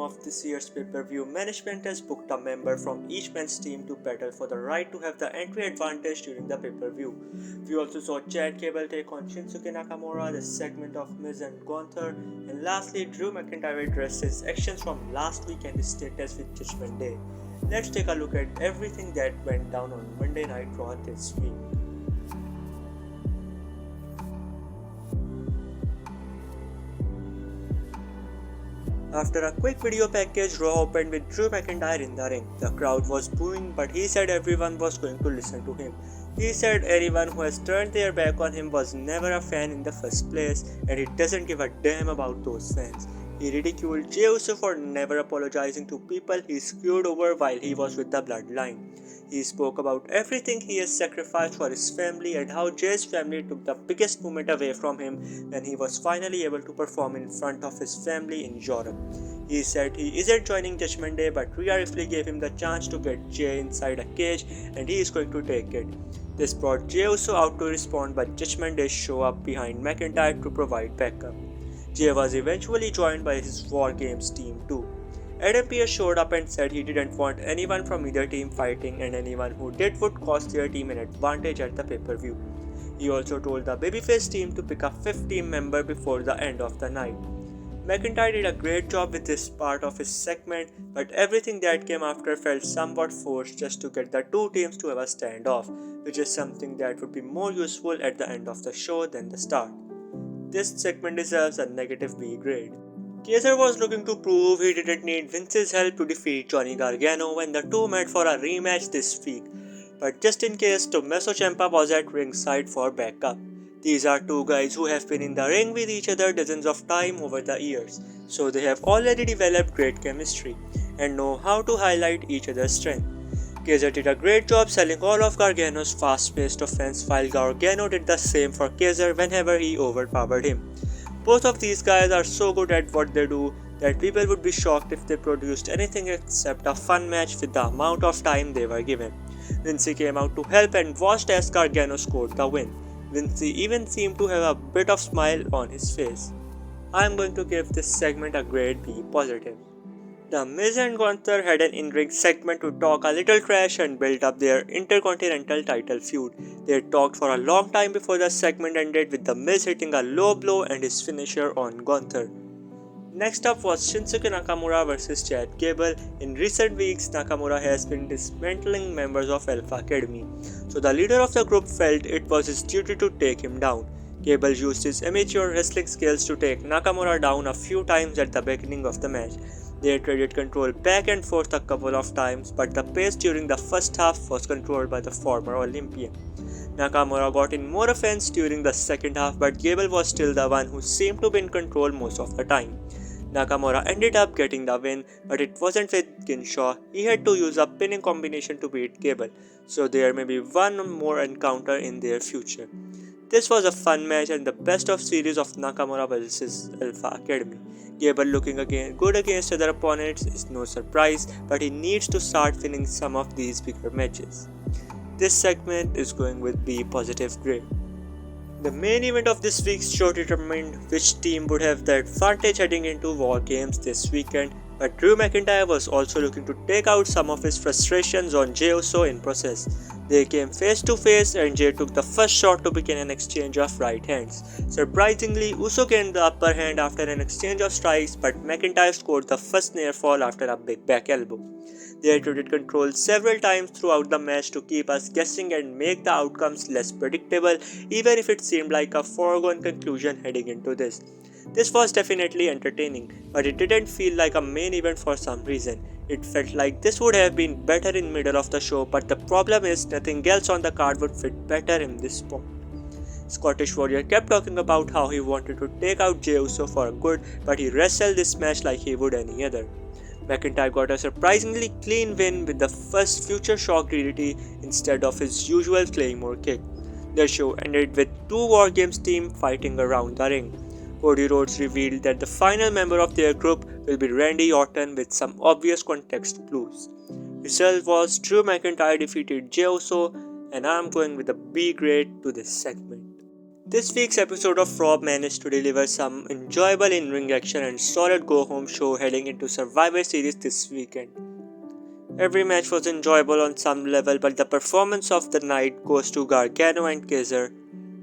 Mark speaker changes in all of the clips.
Speaker 1: Of this year's pay-per-view, management has booked a member from each men's team to battle for the right to have the entry advantage during the pay-per-view. We also saw Gable take on Shinsuke Nakamura, the segment of Miz and Gunther, and lastly Drew McIntyre addressed his actions from last week and his status with Judgment Day. Let's take a look at everything that went down on Monday Night Raw this week. After a quick video package, Raw opened with Drew McIntyre in the ring. The crowd was booing, but he said everyone was going to listen to him. He said anyone who has turned their back on him was never a fan in the first place, and he doesn't give a damn about those fans. He ridiculed Jey Uso for never apologizing to people he screwed over while he was with the Bloodline. He spoke about everything he has sacrificed for his family and how Jay's family took the biggest moment away from him when he was finally able to perform in front of his family in Europe. He said he isn't joining Judgment Day, but Rhea Ripley gave him the chance to get Jay inside a cage and he is going to take it. This brought Jey Uso out to respond, but Judgment Day show up behind McIntyre to provide backup. Jay was eventually joined by his War Games team too. Adam Pearce showed up and said he didn't want anyone from either team fighting, and anyone who did would cost their team an advantage at the pay-per-view. He also told the babyface team to pick a fifth team member before the end of the night. McIntyre did a great job with this part of his segment, but everything that came after felt somewhat forced just to get the two teams to have a standoff, which is something that would be more useful at the end of the show than the start. This segment deserves a negative B grade. Kaiser was looking to prove he didn't need Vince's help to defeat Johnny Gargano when the two met for a rematch this week, but just in case, Tommaso Ciampa was at ringside for backup. These are two guys who have been in the ring with each other dozens of times over the years, so they have already developed great chemistry and know how to highlight each other's strength. Kaiser did a great job selling all of Gargano's fast-paced offense, while Gargano did the same for Kaiser whenever he overpowered him. Both of these guys are so good at what they do that people would be shocked if they produced anything except a fun match with the amount of time they were given. Vince came out to help and watched as Gargano scored the win. Vince even seemed to have a bit of smile on his face. I am going to give this segment a grade B positive. The Miz and Gunther had an in-ring segment to talk a little trash and build up their Intercontinental title feud. They talked for a long time before the segment ended, with the Miz hitting a low blow and his finisher on Gunther. Next up was Shinsuke Nakamura vs Gable. In recent weeks, Nakamura has been dismantling members of Alpha Academy, so the leader of the group felt it was his duty to take him down. Gable used his amateur wrestling skills to take Nakamura down a few times at the beginning of the match. They traded control back and forth a couple of times, but the pace during the first half was controlled by the former Olympian. Nakamura got in more offense during the second half, but Gable was still the one who seemed to be in control most of the time. Nakamura ended up getting the win, but it wasn't with Ginshaw. He had to use a pinning combination to beat Gable, so there may be one more encounter in their future. This was a fun match and the best of series of Nakamura vs Alpha Academy. Gable looking good against other opponents is no surprise, but he needs to start winning some of these bigger matches. This segment is going with B positive grade. The main event of this week's show determined which team would have the advantage heading into War Games this weekend, but Drew McIntyre was also looking to take out some of his frustrations on Jey Uso in process. They came face to face and Jey took the first shot to begin an exchange of right hands. Surprisingly, Uso gained the upper hand after an exchange of strikes, but McIntyre scored the first near fall after a big back elbow. They traded control several times throughout the match to keep us guessing and make the outcomes less predictable, even if it seemed like a foregone conclusion heading into this. This was definitely entertaining, but it didn't feel like a main event for some reason. It felt like this would have been better in middle of the show, but the problem is nothing else on the card would fit better in this spot. Scottish Warrior kept talking about how he wanted to take out Jey Uso for good, but he wrestled this match like he would any other. McIntyre got a surprisingly clean win with the first Future Shock DDT instead of his usual Claymore kick. The show ended with two War Games team fighting around the ring. Cody Rhodes revealed that the final member of their group will be Randy Orton with some obvious context clues. Result was Drew McIntyre defeated Jey Uso, and I'm going with a B grade to this segment. This week's episode of Raw managed to deliver some enjoyable in-ring action and solid go-home show heading into Survivor Series this weekend. Every match was enjoyable on some level, but the performance of the night goes to Gargano and Kaiser.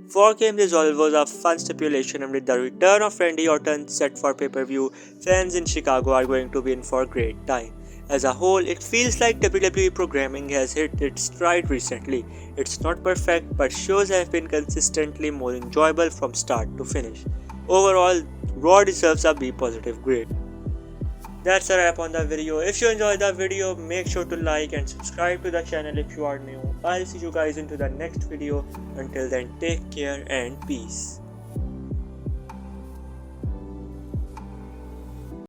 Speaker 1: 4 Game Resolve was a fun stipulation, and with the return of Randy Orton set for pay-per-view, fans in Chicago are going to be in for a great time. As a whole, it feels like WWE programming has hit its stride recently. It's not perfect, but shows have been consistently more enjoyable from start to finish. Overall, Raw deserves a B positive grade. That's a wrap on the video. If you enjoyed the video, make sure to like and subscribe to the channel if you are new. I'll see you guys into the next video. Until then, take care and peace.